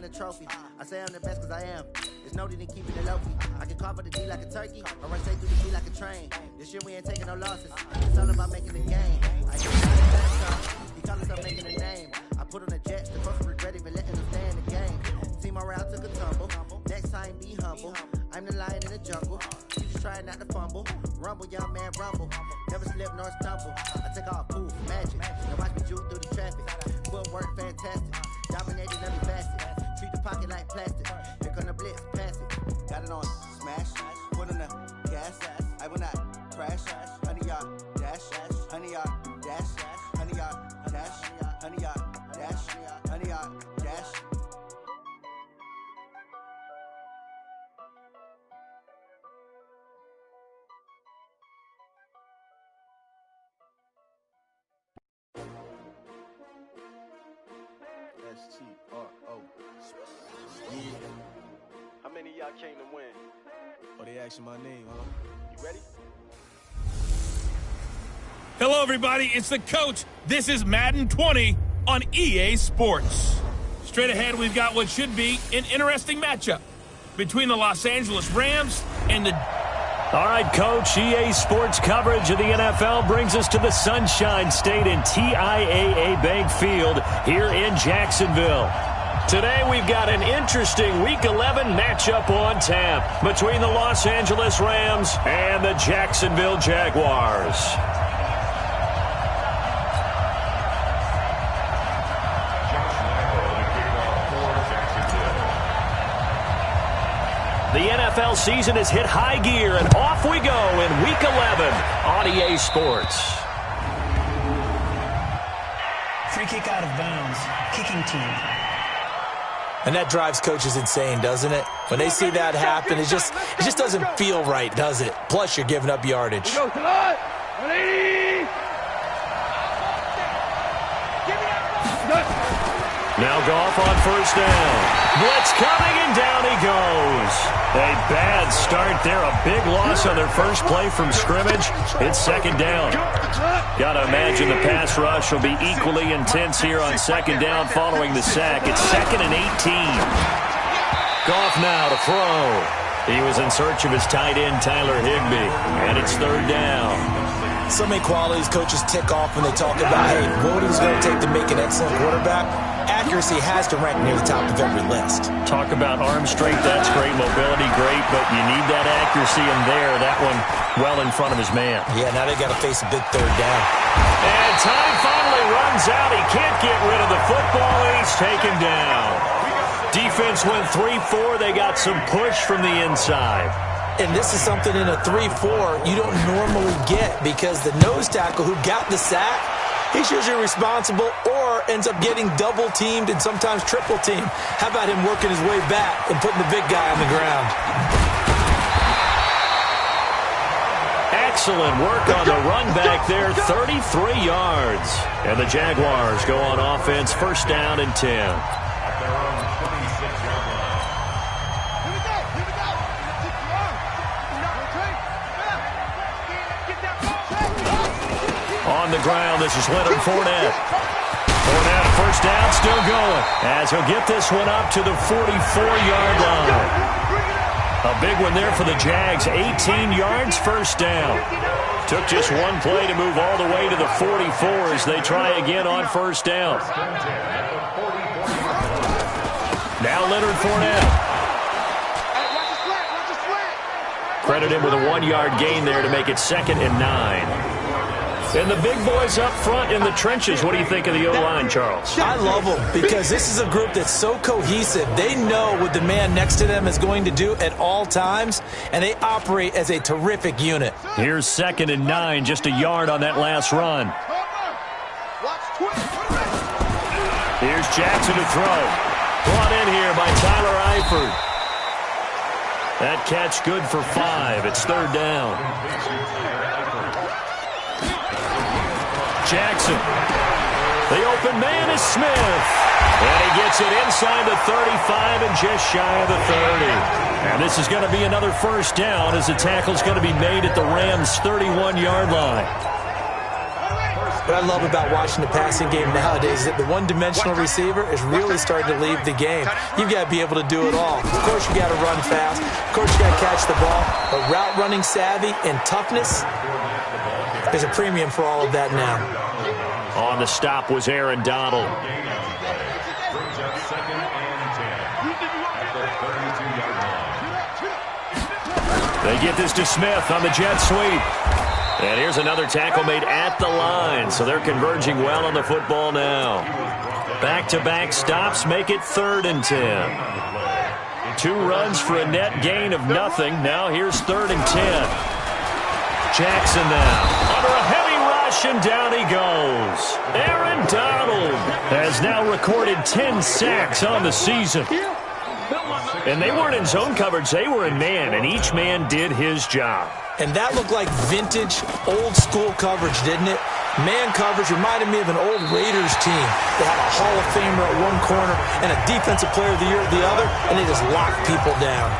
a trophy. I say I'm the best cause I am. It's noted in keeping it low-key. I can carve up the D like a turkey, or run straight through the D like a train. This year we ain't taking no losses. It's all about making the game. I get out of that he call us up making a name. I put on the jets, the folks regret even letting them stay in the game. See my route took a tumble. Next time be humble. I'm the lion in the jungle. You just try not to fumble. Rumble, young man, rumble. Never slip nor stumble. I take off, poof, magic. Now watch me juke through the traffic. Footwork fantastic. Dominated every facet. Treat the pocket like plastic. Here come the blitz, pass it. Got it on smash. Put on the gas. I will not crash. 100-yard dash. 100-yard dash. 100-yard dash. 100-yard dash. 100-yard dash. S-T-R-O. Yeah. How many of y'all came to win? Oh, they asking my name, huh? You ready? Hello, everybody. It's the coach. This is Madden 20 on EA Sports. Straight ahead, we've got what should be an interesting matchup between the Los Angeles Rams and the... All right, Coach, EA Sports coverage of the NFL brings us to the Sunshine State in TIAA Bank Field here in Jacksonville. Today, we've got an interesting Week 11 matchup on tap between the Los Angeles Rams and the Jacksonville Jaguars. The NFL season has hit high gear, and off we go in Week 11 on EA Sports. Free kick out of bounds. Kicking team. And that drives coaches insane, doesn't it? When they see that happen, it just doesn't feel right, does it? Plus, you're giving up yardage. Now Goff on first down. Blitz coming, and down he goes. A bad start there. A big loss on their first play from scrimmage. It's second down. Got to imagine the pass rush will be equally intense here on second down following the sack. It's 2nd and 18. Goff now to throw. He was in search of his tight end, Tyler Higbee, and it's third down. So many qualities coaches tick off when they talk about, hey, what is it going to take to make an excellent quarterback? Accuracy has to rank near the top of every list. Talk about arm strength, that's great. Mobility, great, but you need that accuracy in there. That one well in front of his man. Yeah, now they got to face a big third down. And time finally runs out. He can't get rid of the football, and he's taken down. Defense went 3-4. They got some push from the inside. And this is something in a 3-4 you don't normally get because the nose tackle who got the sack, he's usually responsible or ends up getting double-teamed and sometimes triple-teamed. How about him working his way back and putting the big guy on the ground? Excellent work on the run back there, 33 yards. And the Jaguars go on offense, first down and 10. On the ground, this is Leonard Fournette. Fournette, first down, still going. As he'll get this one up to the 44-yard line. A big one there for the Jags. 18 yards, first down. Took just one play to move all the way to the 44 as they try again on first down. Now Leonard Fournette. Credit him with a 1-yard gain there to make it 2nd and 9. And the big boys up front in the trenches. What do you think of the O-line, Charles? I love them because this is a group that's so cohesive. They know what the man next to them is going to do at all times, and they operate as a terrific unit. Here's 2nd and 9, just a yard on that last run. Here's Jackson to throw. Brought in here by Tyler Eifert. That catch good for 5. It's third down. Jackson. The open man is Smith. And he gets it inside the 35 and just shy of the 30. And this is going to be another first down as the tackle's going to be made at the Rams' 31-yard line. What I love about watching the passing game nowadays is that the one-dimensional receiver is really starting to leave the game. You've got to be able to do it all. Of course, you got to run fast. Of course, you got to catch the ball. But route running savvy and toughness, there's a premium for all of that now. On the stop was Aaron Donald. They get this to Smith on the jet sweep. And here's another tackle made at the line. So they're converging well on the football now. Back-to-back stops make it 3rd and 10. 2 runs for a net gain of nothing. Now here's 3rd and 10. Jackson now under a heavy rush, and down he goes. Aaron Donald has now recorded 10 sacks on the season. And they weren't in zone coverage, they were in man, and each man did his job. And that looked like vintage, old-school coverage, didn't it? Man coverage reminded me of an old Raiders team. They had a Hall of Famer at one corner and a Defensive Player of the Year at the other, and they just locked people down.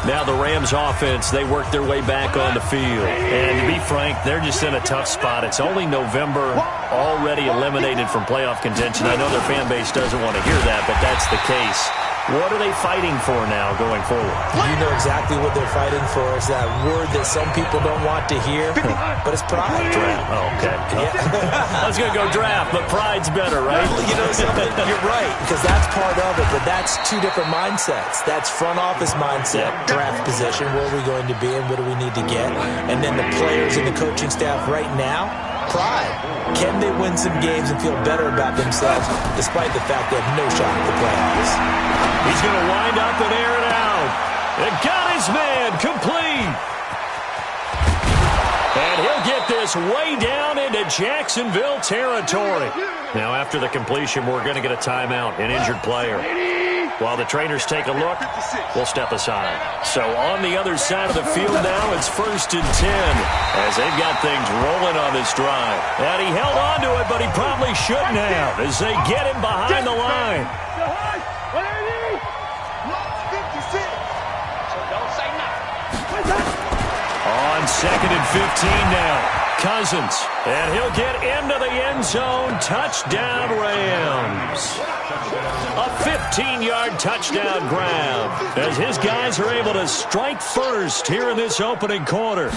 Now the Rams offense, they work their way back on the field. And to be frank, they're just in a tough spot. It's only November, already eliminated from playoff contention. I know their fan base doesn't want to hear that, but that's the case. What are they fighting for now going forward? You know exactly what they're fighting for. It's that word that some people don't want to hear, but it's pride. Draft. Oh, okay. Yeah. I was going to go draft, but pride's better, right? Well, you know something? You're right, because that's part of it, but that's 2 different mindsets. That's front office mindset, draft position, where are we going to be and what do we need to get? And then the players and the coaching staff right now, pride. Can they win some games and feel better about themselves despite the fact they have no shot at the playoffs? He's going to wind up and air it out. And got his man complete. And he'll get this way down into Jacksonville territory. Now, after the completion, we're going to get a timeout, an injured player. While the trainers take a look, we'll step aside. So on the other side of the field now, it's 1st and 10 as they've got things rolling on this drive. And he held on to it, but he probably shouldn't have as they get him behind the line. On 2nd and 15 now. Cousins, and he'll get into the end zone. Touchdown, Rams. A 15-yard touchdown grab as his guys are able to strike first here in this opening quarter.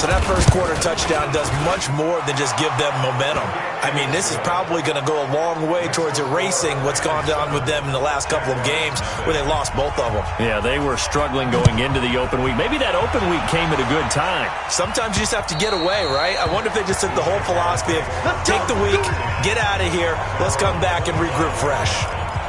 So that first quarter touchdown does much more than just give them momentum. I mean, this is probably going to go a long way towards erasing what's gone down with them in the last couple of games where they lost both of them. Yeah, they were struggling going into the open week. Maybe that open week came at a good time. Sometimes you just have to get away, right? I wonder if they just took the whole philosophy of take the week, get out of here, let's come back and regroup fresh.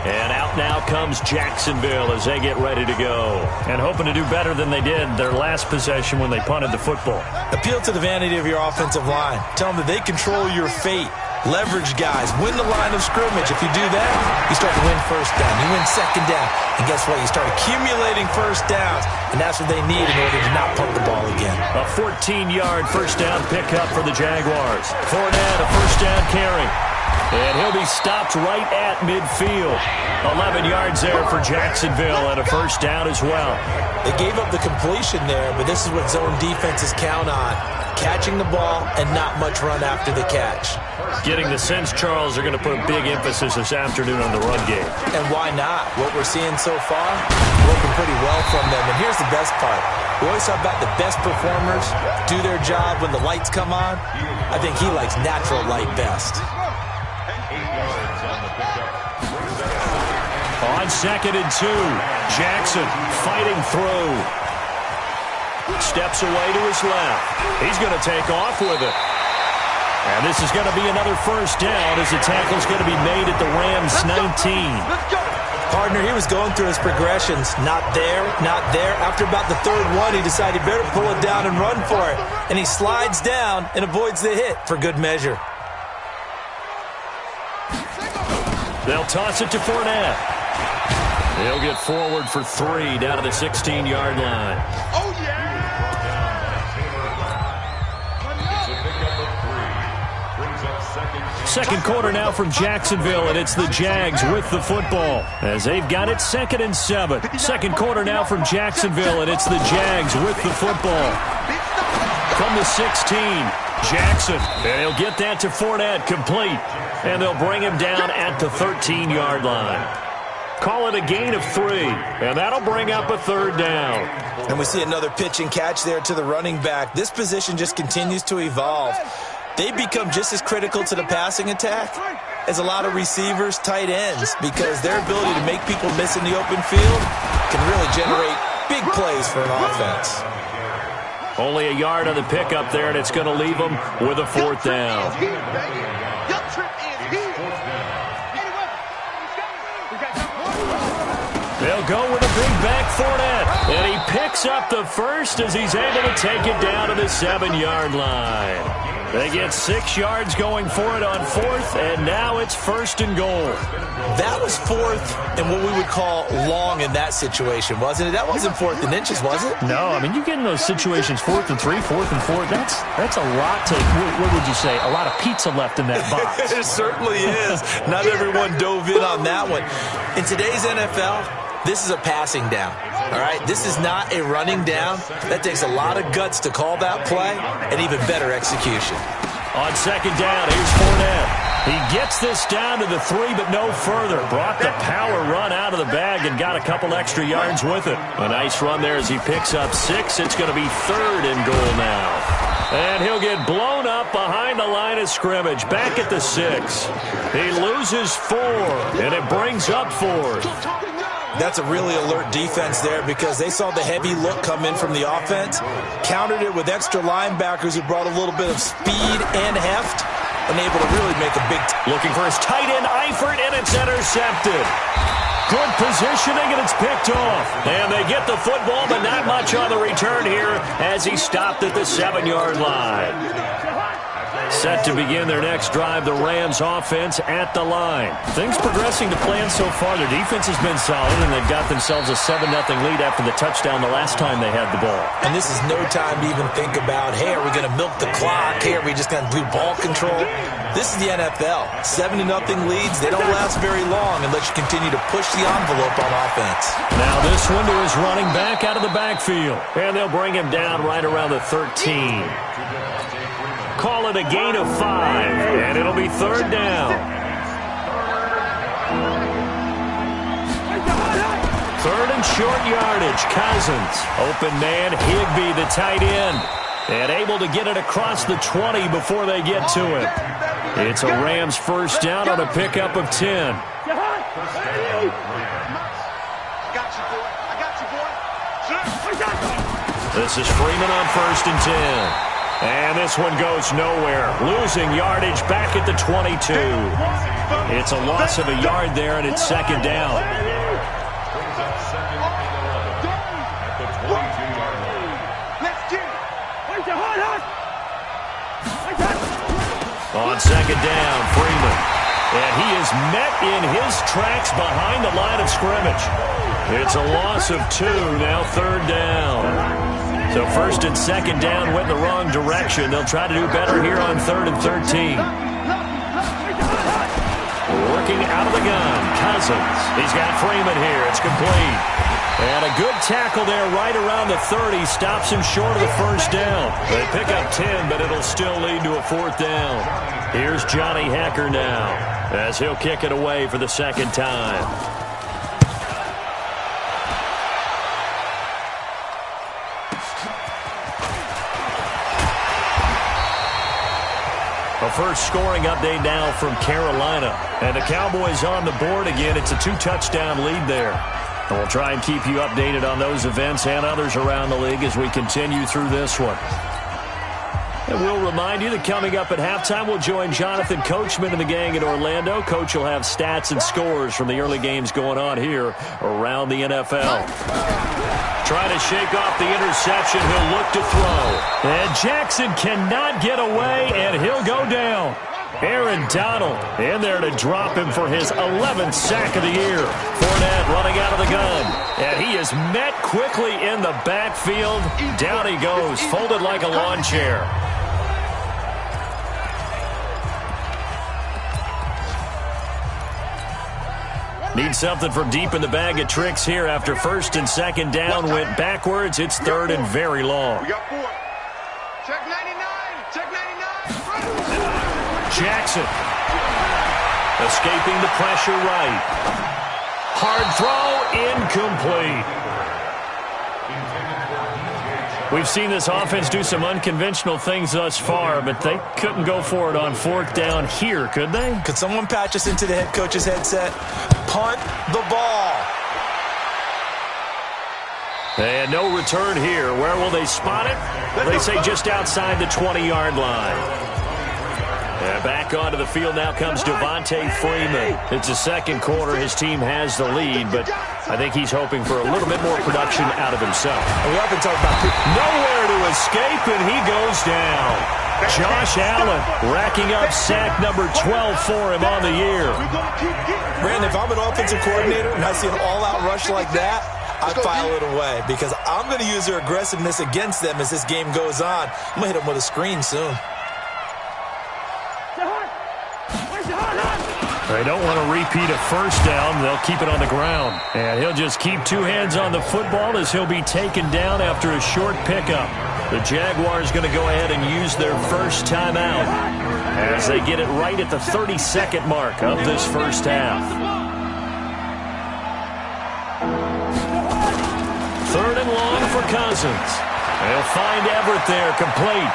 And out now comes Jacksonville as they get ready to go. And hoping to do better than they did their last possession when they punted the football. Appeal to the vanity of your offensive line. Tell them that they control your fate. Leverage guys. Win the line of scrimmage. If you do that, you start to win first down. You win second down. And guess what? You start accumulating first downs. And that's what they need in order to not punt the ball again. A 14-yard first down pickup for the Jaguars. Fournette, a first down carry. And he'll be stopped right at midfield. 11 yards there for Jacksonville and a first down as well. They gave up the completion there, but this is what zone defenses count on. Catching the ball and not much run after the catch. Getting the sense, Charles, are going to put a big emphasis this afternoon on the run game. And why not? What we're seeing so far, working pretty well from them. And here's the best part. We always talk about the best performers do their job when the lights come on. I think he likes natural light best. On 2nd and 2, Jackson fighting through. Steps away to his left. He's going to take off with it. And this is going to be another first down as the tackle's going to be made at the Rams 19. Partner, he was going through his progressions. Not there, not there. After about the 3rd one, he decided he better pull it down and run for it. And he slides down and avoids the hit for good measure. They'll toss it to Fournette. He'll get forward for 3 down to the 16-yard line. Oh, yeah! Second quarter now from Jacksonville, and it's the Jags with the football as they've got it 2nd and 7. Second quarter now from Jacksonville, and it's the Jags with the football. From the 16, Jackson, and he'll get that to Fournette, complete. And they'll bring him down at the 13-yard line. Call it a gain of 3, and that'll bring up a third down. And we see another pitch and catch there to the running back. This position just continues to evolve. They become just as critical to the passing attack as a lot of receivers, tight ends, because their ability to make people miss in the open field can really generate big plays for an offense. Only a yard on the pickup there, and it's going to leave them with a fourth down. They'll go with a big back Fournette, and he picks up the first as he's able to take it down to the 7-yard line. They get 6 yards going for it on fourth, and now it's 1st and goal. That was fourth and what we would call long in that situation, wasn't it? That wasn't 4th and inches, was it? No, I mean, you get in those situations, 4th and 3, 4th and 4. That's a lot to, what would you say, a lot of pizza left in that box. It certainly is. Not everyone dove in on that one. In today's NFL, this is a passing down, all right? This is not a running down. That takes a lot of guts to call that play and even better execution. On second down, here's Fournette. He gets this down to the 3, but no further. Brought the power run out of the bag and got a couple extra yards with it. A nice run there as he picks up 6. It's going to be 3rd and goal now. And he'll get blown up behind the line of scrimmage, back at the 6. He loses 4, and it brings up 4th. That's a really alert defense there because they saw the heavy look come in from the offense, countered it with extra linebackers who brought a little bit of speed and heft, and able to really make a big... Looking for his tight end, Eifert, and it's intercepted. Good positioning, and it's picked off. And they get the football, but not much on the return here as he stopped at the 7-yard line. Set to begin their next drive, the Rams offense at the line. Things progressing to plan so far. Their defense has been solid, and they've got themselves a 7-0 lead after the touchdown the last time they had the ball. And this is no time to even think about, hey, are we going to milk the clock? Hey, are we just going to do ball control? This is the NFL. 7-0 leads, they don't last very long unless you continue to push the envelope on offense. Now this one to his running back out of the backfield. And they'll bring him down right around the 13. Call it a gain of 5, and it'll be 3rd down. 3rd and short yardage. Cousins, open man, Higbee, the tight end, and able to get it across the 20 before they get to it. It's a Rams 1st down on a pickup of 10. This is Freeman on 1st and 10. And this one goes nowhere. Losing yardage back at the 22. It's a loss of a yard there, and it's 2nd down. On 2nd down, Freeman. And he is met in his tracks behind the line of scrimmage. It's a loss of 2, now 3rd down. So 1st and 2nd down went in the wrong direction. They'll try to do better here on 3rd and 13. Working out of the gun, Cousins. He's got Freeman here. It's complete. And a good tackle there right around the 30. Stops him short of the 1st down. They pick up 10, but it'll still lead to a 4th down. Here's Johnny Hacker now as he'll kick it away for the 2nd time. A first scoring update now from Carolina. And the Cowboys on the board again. It's a 2-touchdown lead there. And we'll try and keep you updated on those events and others around the league as we continue through this one. And we'll remind you that coming up at halftime, we'll join Jonathan Coachman and the gang in Orlando. Coach will have stats and scores from the early games going on here around the NFL. Trying to shake off the interception. He'll look to throw. And Jackson cannot get away, and he'll go down. Aaron Donald in there to drop him for his 11th sack of the year. Fournette running out of the gun. And he is met quickly in the backfield. Down he goes, folded like a lawn chair. Need something from deep in the bag of tricks here after 1st and 2nd down went backwards. It's 3rd and very long. We got 4. Check 99. Check 99. Jackson. Escaping the pressure right. Hard throw, incomplete. We've seen this offense do some unconventional things thus far, but they couldn't go for it on fourth down here, could they? Could someone patch us into the head coach's headset? Punt the ball. And no return here. Where will they spot it? They say just outside the 20-yard line. And back onto the field now comes Devontae Freeman. It's the second quarter. His team has the lead, but I think he's hoping for a little bit more production out of himself. We often talk about nowhere to escape, and he goes down. Josh Allen racking up sack number 12 for him on the year. Brandon, if I'm an offensive coordinator and I see an all-out rush like that, I file it away because I'm going to use their aggressiveness against them as this game goes on. I'm going to hit them with a screen soon. They don't want to repeat a first down. They'll keep it on the ground. And he'll just keep two hands on the football as he'll be taken down after a short pickup. The Jaguars going to go ahead and use their first timeout as they get it right at the 30-second mark of this first half. Third and long for Cousins. They'll find Everett there, complete.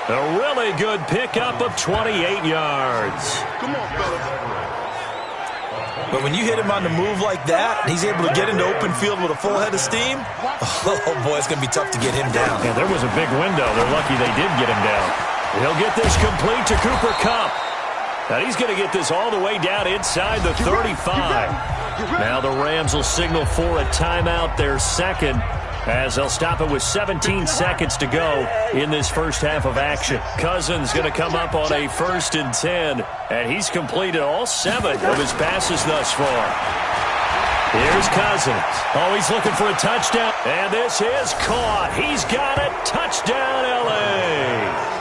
A really good pickup of 28 yards. Come on, fella. But when you hit him on the move like that, he's able to get into open field with a full head of steam. Oh, boy, it's going to be tough to get him down. Yeah, there was a big window. They're lucky they did get him down. He'll get this complete to Cooper Kupp. Now he's going to get this all the way down inside the 35. Now the Rams will signal for a timeout, their second, as they'll stop it with 17 seconds to go in this first half of action. Cousins going to come up on a 1st and 10, and he's completed all 7 of his passes thus far. Here's Cousins. Oh, he's looking for a touchdown, and this is caught. He's got it. Touchdown, L.A.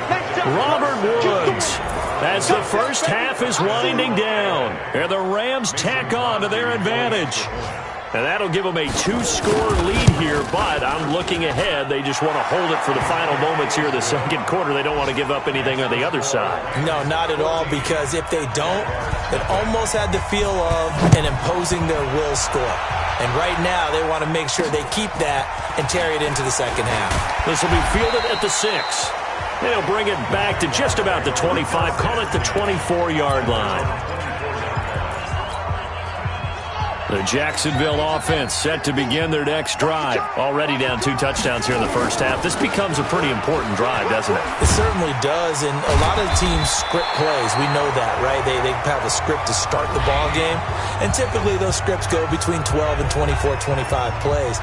Robert Woods, as the first half is winding down, and the Rams tack on to their advantage. And that'll give them a 2-score lead here, but I'm looking ahead. They just want to hold it for the final moments here of the second quarter. They don't want to give up anything on the other side. No, not at all, because if they don't, it almost had the feel of an imposing their will score. And right now, they want to make sure they keep that and carry it into the second half. This will be fielded at the 6. They'll bring it back to just about the 25, call it the 24-yard line. The Jacksonville offense set to begin their next drive. Already down 2 touchdowns here in the first half. This becomes a pretty important drive, doesn't it? It certainly does, and a lot of teams script plays. We know that, right? They have a script to start the ball game, and typically those scripts go between 12 and 24, 25 plays.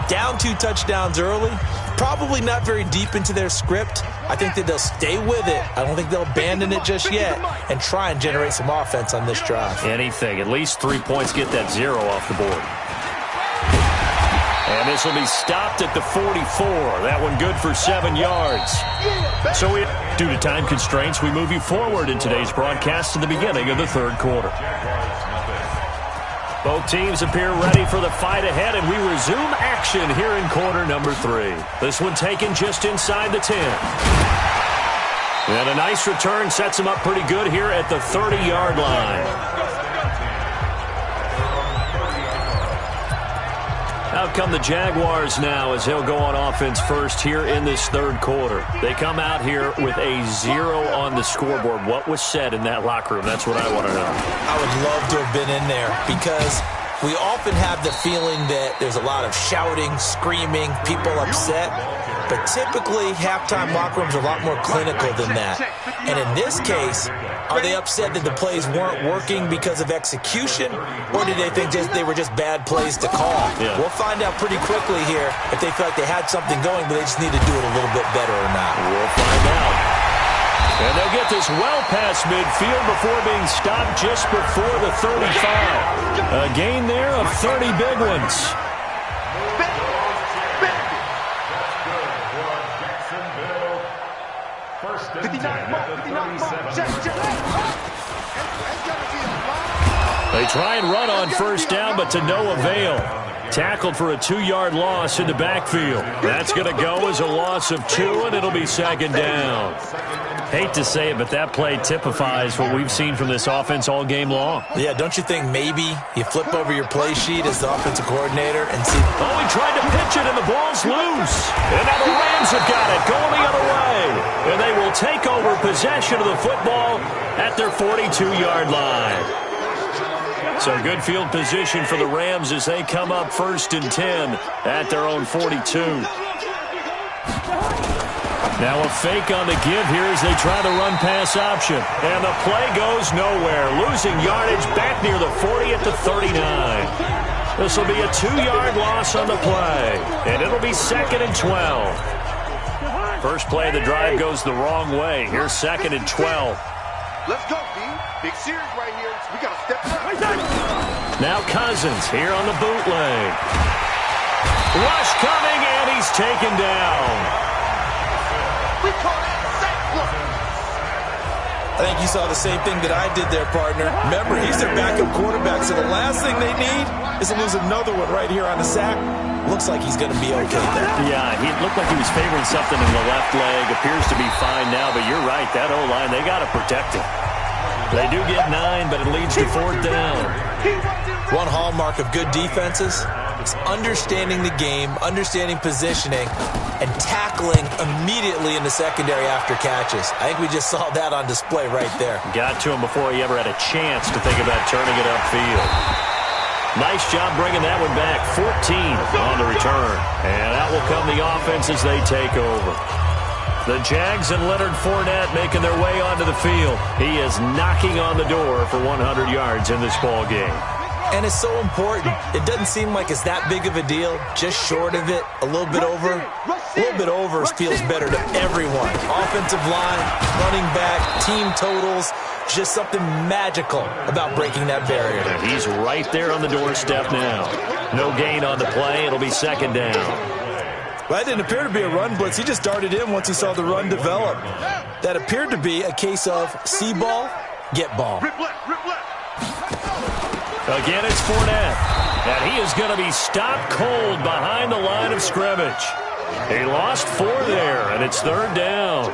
Down 2 touchdowns early, probably not very deep into their script. I think that they'll stay with it. I don't think they'll abandon it just yet and try and generate some offense on this drive. Anything. At least 3 points, get that 0 off the board. And this will be stopped at the 44. That one good for 7 yards. So due to time constraints, we move you forward in today's broadcast to the beginning of the third quarter. Both teams appear ready for the fight ahead, and we resume action here in quarter number 3. This one taken just inside the 10. And a nice return sets him up pretty good here at the 30-yard line. Out come the Jaguars now as he'll go on offense first here in this third quarter. They come out here with a 0 on the scoreboard. What was said in that locker room? That's what I want to know. I would love to have been in there because we often have the feeling that there's a lot of shouting, screaming, people upset. But typically, halftime locker rooms are a lot more clinical than that. And in this case, are they upset that the plays weren't working because of execution? Or did they think they were just bad plays to call? Yeah. We'll find out pretty quickly here if they feel like they had something going, but they just need to do it a little bit better or not. We'll find out. And they'll get this well past midfield before being stopped just before the 35. A gain there of 30 big ones. They try and run on first down, but to no avail. Tackled for a 2-yard loss in the backfield. That's going to go as a loss of 2, and it'll be second down. Hate to say it, but that play typifies what we've seen from this offense all game long. Yeah, don't you think maybe you flip over your play sheet as the offensive coordinator and see... Oh, he tried to pitch it, and the ball's loose. And now the Rams have got it, going the other way. And they will take over possession of the football at their 42-yard line. So good field position for the Rams as they come up 1st and 10 at their own 42. Now a fake on the give here as they try the run-pass option. And the play goes nowhere. Losing yardage back near the 40 at the 39. This will be a 2-yard loss on the play. And it'll be 2nd and 12. First play of the drive goes the wrong way. Here's 2nd and 12. Let's go, D. Big series right here. We got to step up. Now Cousins here on the bootleg. Rush coming, and he's taken down. We call that sack block. I think you saw the same thing that I did there, partner. Remember, he's their backup quarterback, so the last thing they need is to lose another one right here on the sack. Looks like he's going to be okay there. Yeah, he looked like he was favoring something in the left leg. Appears to be fine now, but you're right. That O-line, they got to protect him. They do get 9, but it leads to 4th down. One hallmark of good defenses is understanding the game, understanding positioning, and tackling immediately in the secondary after catches. I think we just saw that on display right there. Got to him before he ever had a chance to think about turning it upfield. Nice job bringing that one back. 14 on the return. And out will come the offense as they take over. The Jags and Leonard Fournette making their way onto the field. He is knocking on the door for 100 yards in this ball game. And it's so important. It doesn't seem like it's that big of a deal. Just short of it, a little bit over. A little bit over feels better to everyone. Offensive line, running back, team totals. Just something magical about breaking that barrier. He's right there on the doorstep now. No gain on the play. It'll be 2nd down. Well, that didn't appear to be a run blitz. He just darted in once he saw the run develop. That appeared to be a case of see ball, get ball. Again, it's Fournette. And he is going to be stopped cold behind the line of scrimmage. He lost 4 there, and it's 3rd down.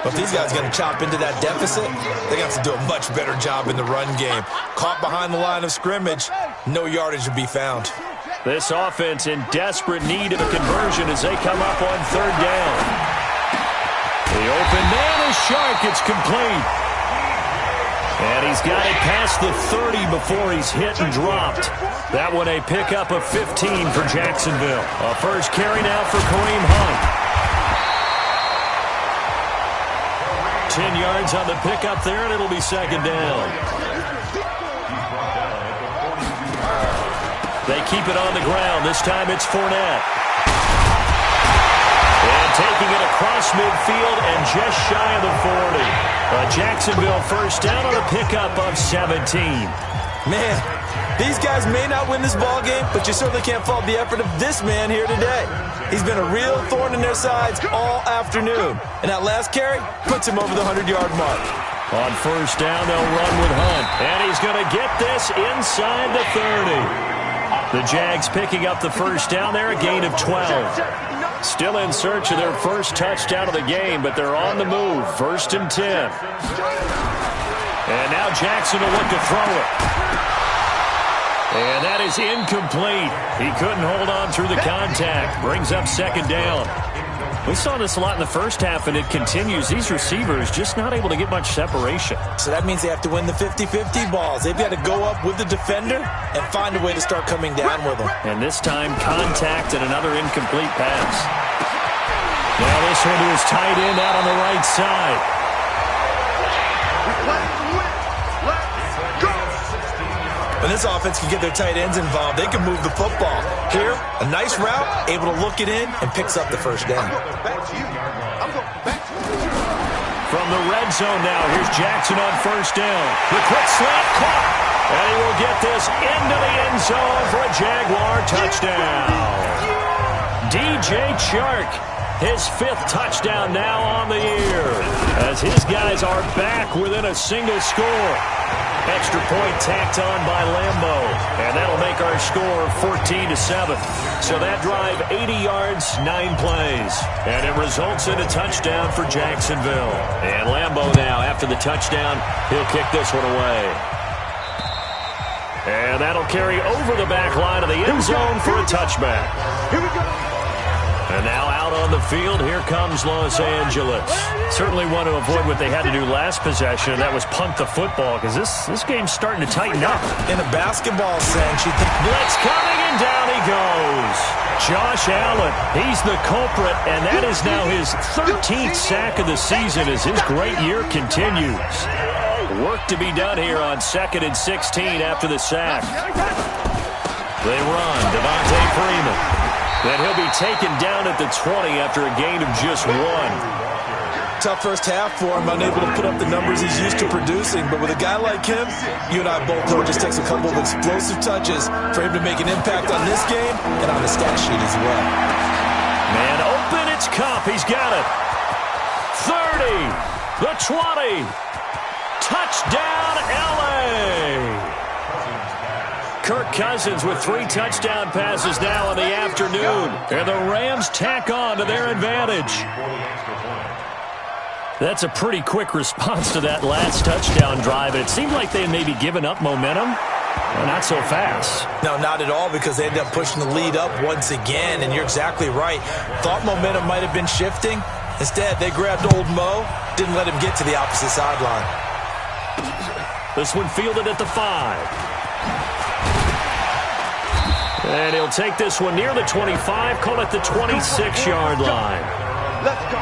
But if these guys are going to chop into that deficit, they got to do a much better job in the run game. Caught behind the line of scrimmage, no yardage to be found. This offense in desperate need of a conversion as they come up on 3rd down. The open man is Shark. It's complete. And he's got it past the 30 before he's hit and dropped. That one a pickup of 15 for Jacksonville. A first carry now for Kareem Hunt. 10 yards on the pickup there, and it'll be 2nd down. They keep it on the ground. This time it's Fournette. And taking it across midfield and just shy of the 40. A Jacksonville first down on a pickup of 17. Man, these guys may not win this ball game, but you certainly can't fault the effort of this man here today. He's been a real thorn in their sides all afternoon. And that last carry puts him over the 100-yard mark. On first down, they'll run with Hunt. And he's going to get this inside the 30. The Jags picking up the first down there, a gain of 12. Still in search of their first touchdown of the game, but they're on the move. 1st and 10. And now Jackson will look to throw it. And that is incomplete. He couldn't hold on through the contact. Brings up 2nd down. We saw this a lot in the first half, and it continues. These receivers just not able to get much separation. So that means they have to win the 50-50 balls. They've got to go up with the defender and find a way to start coming down with them. And this time, contact and another incomplete pass. Now this one to his tight end out on the right side. When this offense can get their tight ends involved, they can move the football. Here, a nice route, able to look it in, and picks up the first down. From the red zone now, here's Jackson on first down. The quick slant caught, and he will get this into the end zone for a Jaguar touchdown. DJ Chark, his 5th touchdown now on the year, as his guys are back within a single score. Extra point tacked on by Lambo. And that'll make our score 14-7. So that drive, 80 yards, 9 plays. And it results in a touchdown for Jacksonville. And Lambo now, after the touchdown, he'll kick this one away. And that'll carry over the back line of the end zone for a touchback. Here we go. And now out on the field, here comes Los Angeles. Certainly want to avoid what they had to do last possession, and that was punt the football, because this game's starting to tighten up. In a basketball sense, you think blitz coming, and down he goes. Josh Allen, he's the culprit, and that is now his 13th sack of the season as his great year continues. Work to be done here on 2nd and 16 after the sack. They run, Devontae Freeman. Then he'll be taken down at the 20 after a gain of just 1. Tough first half for him, unable to put up the numbers he's used to producing. But with a guy like him, you and I both know it just takes a couple of explosive touches for him to make an impact on this game and on the stat sheet as well. Man open, it's Kupp. He's got it. 30, the 20. Touchdown, L.A. Kirk Cousins with 3 touchdown passes now in the afternoon. And the Rams tack on to their advantage. That's a pretty quick response to that last touchdown drive. It seemed like they had maybe given up momentum. Well, not so fast. No, not at all, because they ended up pushing the lead up once again. And you're exactly right. Thought momentum might have been shifting. Instead, they grabbed old Mo, didn't let him get to the opposite sideline. This one fielded at the 5. And he'll take this one near the 25, call it the 26-yard line. Let's go.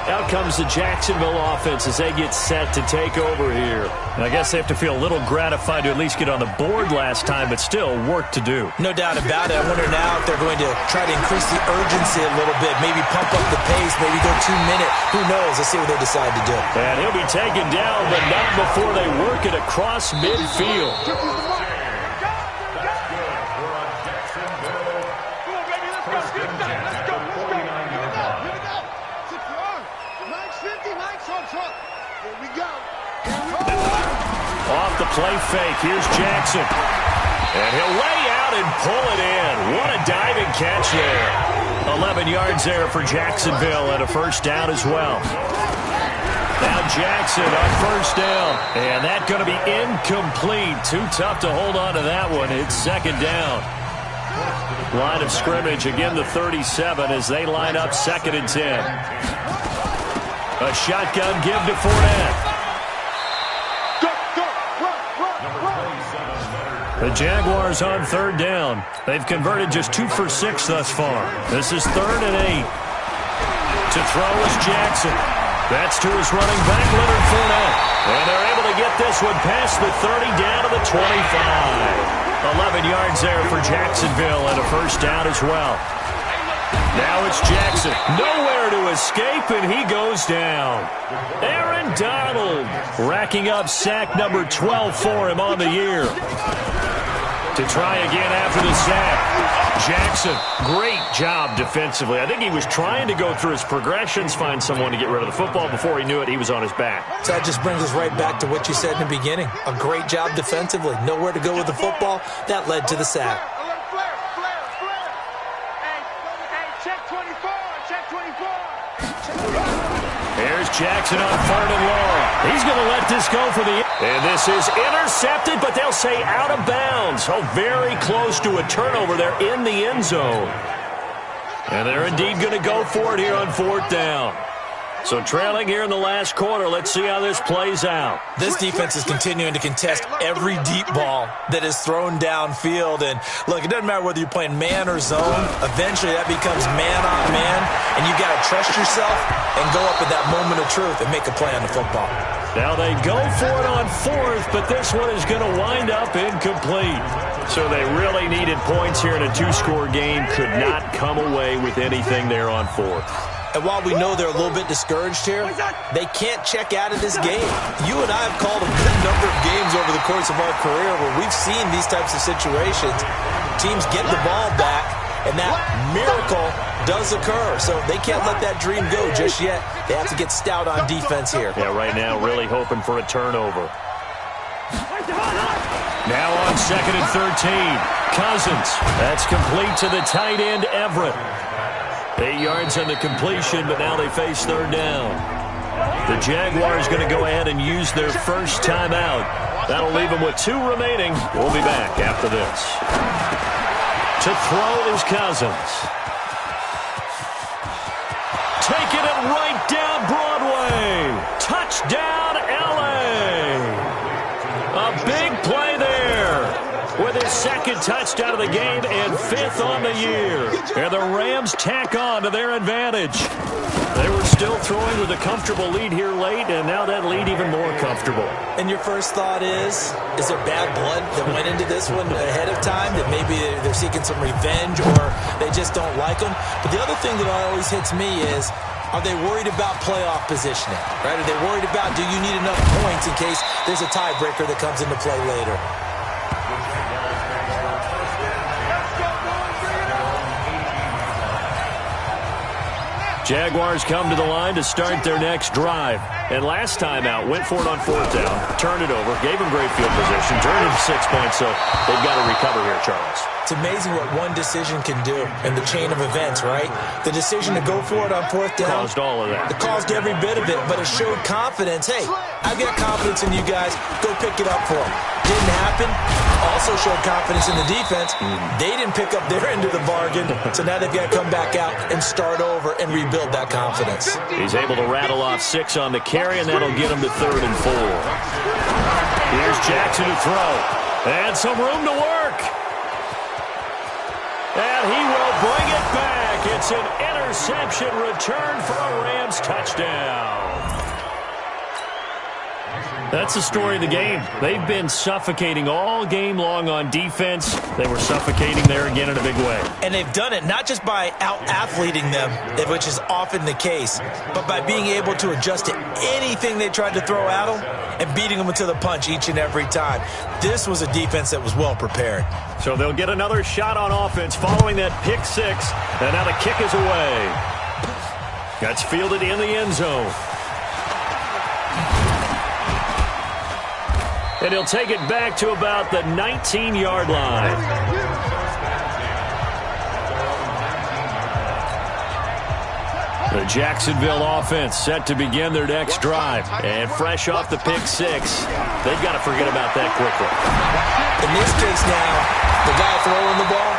Out comes the Jacksonville offense as they get set to take over here. And I guess they have to feel a little gratified to at least get on the board last time, but still work to do. No doubt about it. I wonder now if they're going to try to increase the urgency a little bit, maybe pump up the pace, maybe go 2-minute. Who knows? Let's see what they decide to do. And he'll be taken down, but not before they work it across midfield. Off the play fake, here's Jackson. And he'll lay out and pull it in. What a diving catch there. 11 yards there for Jacksonville and a first down as well. Now Jackson on first down. And that's going to be incomplete. Too tough to hold on to that one. It's second down. Line of scrimmage, again the 37 as they line up 2nd and 10. A shotgun give to Fournette. The Jaguars on 3rd down. They've converted just 2 for 6 thus far. This is 3rd and 8. To throw is Jackson. That's to his running back, Leonard Fournette. And they're able to get this one past the 30 down to the 25. 11 yards there for Jacksonville and a first down as well. Now it's Jackson. Nowhere to escape, and he goes down. Aaron Donald racking up sack number 12 for him on the year. To try again after the sack. Jackson, great job defensively. I think he was trying to go through his progressions, find someone to get rid of the football. Before he knew it, he was on his back. So that just brings us right back to what you said in the beginning. A great job defensively. Nowhere to go with the football. That led to the sack. Here's Jackson on 3rd and long. He's going to let this go for the... And this is intercepted, but they'll say out of bounds. Oh, very close to a turnover there in the end zone. And they're indeed going to go for it here on 4th down. So trailing here in the last quarter. Let's see how this plays out. This defense is continuing to contest every deep ball that is thrown downfield. And look, it doesn't matter whether you're playing man or zone. Eventually that becomes man on man. And you got to trust yourself and go up at that moment of truth and make a play on the football. Now they go for it on 4th, but this one is going to wind up incomplete. So they really needed points here in a 2-score game. Could not come away with anything there on 4th. And while we know they're a little bit discouraged here, they can't check out of this game. You and I have called a good number of games over the course of our career where we've seen these types of situations. Teams get the ball back, and that miracle does occur. So they can't let that dream go just yet. They have to get stout on defense here. Yeah, right now really hoping for a turnover. Now on 2nd and 13. Cousins. That's complete to the tight end, Everett. 8 yards on the completion, but now they face 3rd down. The Jaguars going to go ahead and use their first timeout. That'll leave them with 2 remaining. We'll be back after this. To throw is Cousins. Taking it right down Broadway. Touchdown, L.A. A big play there with his 2nd touchdown of the game and 5th on the year. And the Rams tack on to their advantage. They were still throwing with a comfortable lead here late, and now that lead even more comfortable. And your first thought is there bad blood that went into this one ahead of time, that maybe they're seeking some revenge or they just don't like them? But the other thing that always hits me is, are they worried about playoff positioning? Right? Are they worried about, do you need enough points in case there's a tiebreaker that comes into play later? Jaguars come to the line to start their next drive. And last time out, went for it on 4th down, turned it over, gave them great field position, turned it 6 points, so they've got to recover here, Charles. It's amazing what one decision can do in the chain of events, right? The decision to go for it on 4th down. Caused all of that. It caused every bit of it, but it showed confidence. Hey, I've got confidence in you guys. Go pick it up for them. Didn't happen. Also showed confidence in the defense. They didn't pick up their end of the bargain, so now they've got to come back out and start over and rebuild that confidence. He's able to rattle off 6 on the carry, and that'll get him to 3rd and 4. Here's Jackson to throw. And some room to work. And he will bring it back. It's an interception return for a Rams touchdown. That's the story of the game. They've been suffocating all game long on defense. They were suffocating there again in a big way. And they've done it not just by out-athleting them, which is often the case, but by being able to adjust to anything they tried to throw at them and beating them to the punch each and every time. This was a defense that was well prepared. So they'll get another shot on offense following that pick 6. And now the kick is away. That's fielded in the end zone. And he'll take it back to about the 19-yard line. The Jacksonville offense set to begin their next drive. And fresh off the pick 6, they've got to forget about that quickly. In this case now, the guy throwing the ball,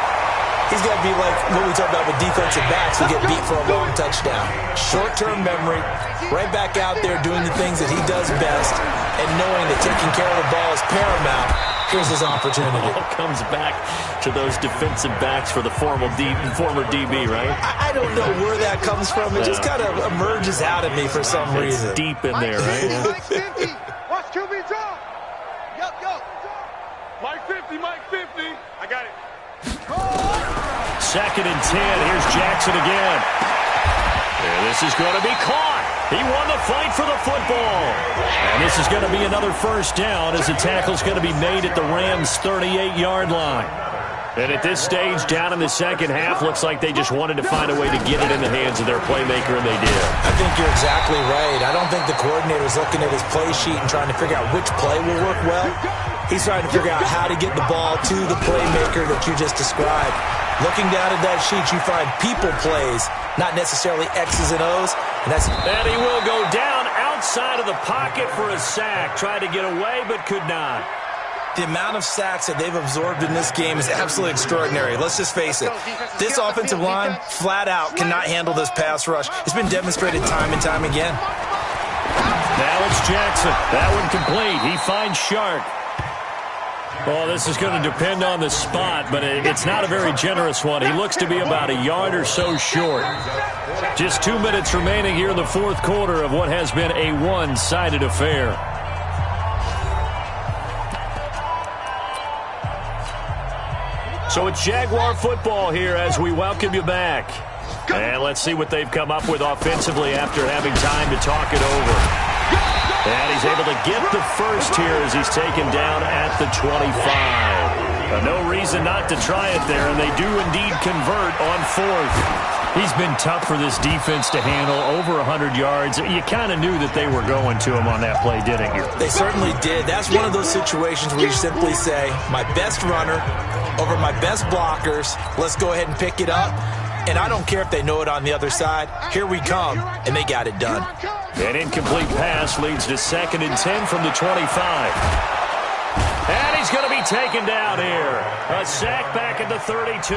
he's got to be like what we talk about with defensive backs who get beat for a long touchdown. Short-term memory, right back out there doing the things that he does best, and knowing that taking care of the ball is paramount. Here's his opportunity. It all comes back to those defensive backs for the former DB, right? I don't know where that comes from. It just kind of emerges out of me for some reason. It's deep in there, right? Watch QB drop. Yo. Mike 50. I got it. 2nd and 10. Here's Jackson again. And this is going to be caught. He won the fight for the football. And this is going to be another first down as the tackle's going to be made at the Rams' 38-yard line. And at this stage, down in the second half, looks like they just wanted to find a way to get it in the hands of their playmaker, and they did. I think you're exactly right. I don't think the coordinator's looking at his play sheet and trying to figure out which play will work well. He's trying to figure out how to get the ball to the playmaker that you just described. Looking down at that sheet, you find people plays, not necessarily X's and O's. And he will go down outside of the pocket for a sack. Tried to get away, but could not. The amount of sacks that they've absorbed in this game is absolutely extraordinary. Let's just face it. This offensive line, flat out, cannot handle this pass rush. It's been demonstrated time and time again. Now it's Jackson. That one complete. He finds Shark. Well, this is going to depend on the spot, but it's not a very generous one. He looks to be about a yard or so short. Just 2 minutes remaining here in the fourth quarter of what has been a one-sided affair. So it's Jaguar football here as we welcome you back. And let's see what they've come up with offensively after having time to talk it over. And he's able to get the first here as he's taken down at the 25. No reason not to try it there, and they do indeed convert on fourth. He's been tough for this defense to handle, over 100 yards. You kind of knew that they were going to him on that play, didn't you? They certainly did. That's one of those situations where you simply say, my best runner over my best blockers, let's go ahead and pick it up. And I don't care if they know it on the other side. Here we come, and they got it done. An incomplete pass leads to 2nd and 10 from the 25. And he's going to be taken down here. A sack back at the 32.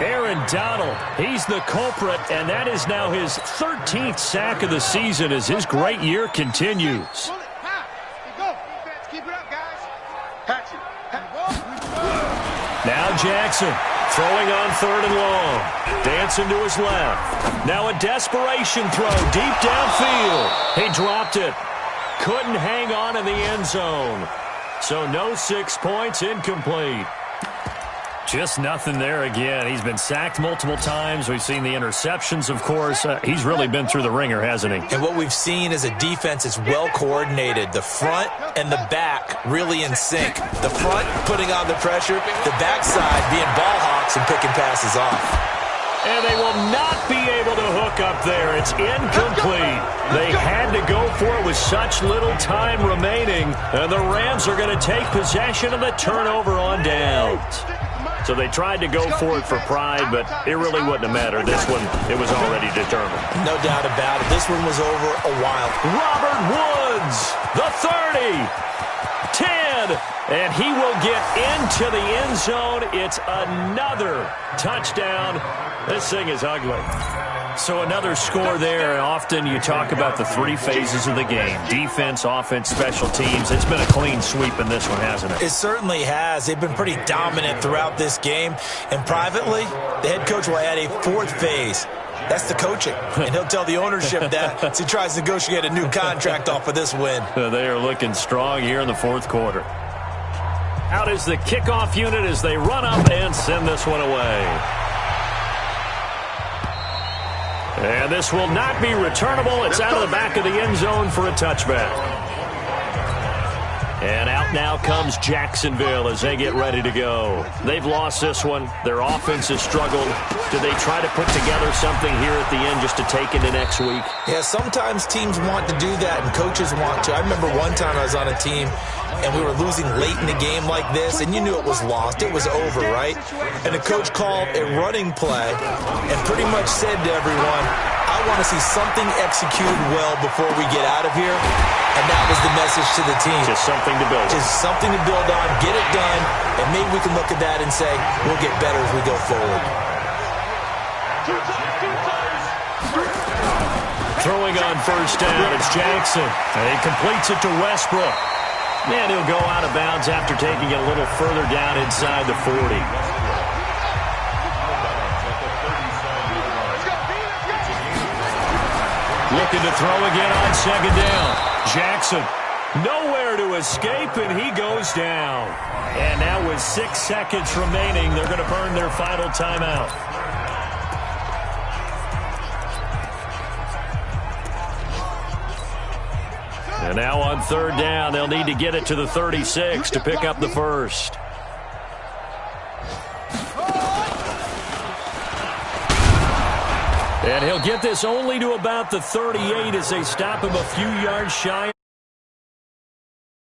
Aaron Donald, he's the culprit, and that is now his 13th sack of the season as his great year continues. Now Jackson throwing on 3rd and long. Dancing to his left. Now a desperation throw deep downfield. He dropped it. Couldn't hang on in the end zone. So no 6 points, incomplete. Just nothing there again. He's been sacked multiple times. We've seen the interceptions, of course. He's really been through the ringer, hasn't he? And what we've seen is a defense that's well coordinated. The front and the back really in sync. The front putting on the pressure, the backside being ball hawks and picking passes off. And they will not be able to hook up there. It's incomplete. They had to go for it with such little time remaining. And the Rams are going to take possession of the turnover on downs. So they tried to go for it for pride, but it really wouldn't have mattered. This one, it was already determined. No doubt about it. This one was over a while. Robert Woods, the 30. 10, and he will get into the end zone. It's another touchdown. This thing is ugly. So another score there, and often you talk about the 3 phases of the game. Defense, offense, special teams. It's been a clean sweep in this one, hasn't it? It certainly has. They've been pretty dominant throughout this game. And privately, the head coach will add a 4th phase. That's the coaching. And he'll tell the ownership that as he tries to negotiate a new contract off of this win. They are looking strong here in the 4th quarter. Out is the kickoff unit as they run up and send this one away. And this will not be returnable. It's out of the back of the end zone for a touchback. And out now comes Jacksonville as they get ready to go. They've lost this one. Their offense has struggled. Do they try to put together something here at the end just to take into next week? Yeah, sometimes teams want to do that and coaches want to. I remember one time I was on a team and we were losing late in the game like this, and you knew it was lost. It was over, right? And the coach called a running play and pretty much said to everyone, I want to see something executed well before we get out of here. And that was the message to the team. Just something to build on. Just something to build on, get it done, and maybe we can look at that and say, we'll get better as we go forward. Throwing on 1st down, it's Jackson. And he completes it to Westbrook. And he'll go out of bounds after taking it a little further down inside the 40. Looking to throw again on 2nd down. Jackson, nowhere to escape, and he goes down. And now with 6 seconds remaining, they're going to burn their final timeout. And now on 3rd down, they'll need to get it to the 36 to pick up the first. And he'll get this only to about the 38 as they stop him a few yards shy.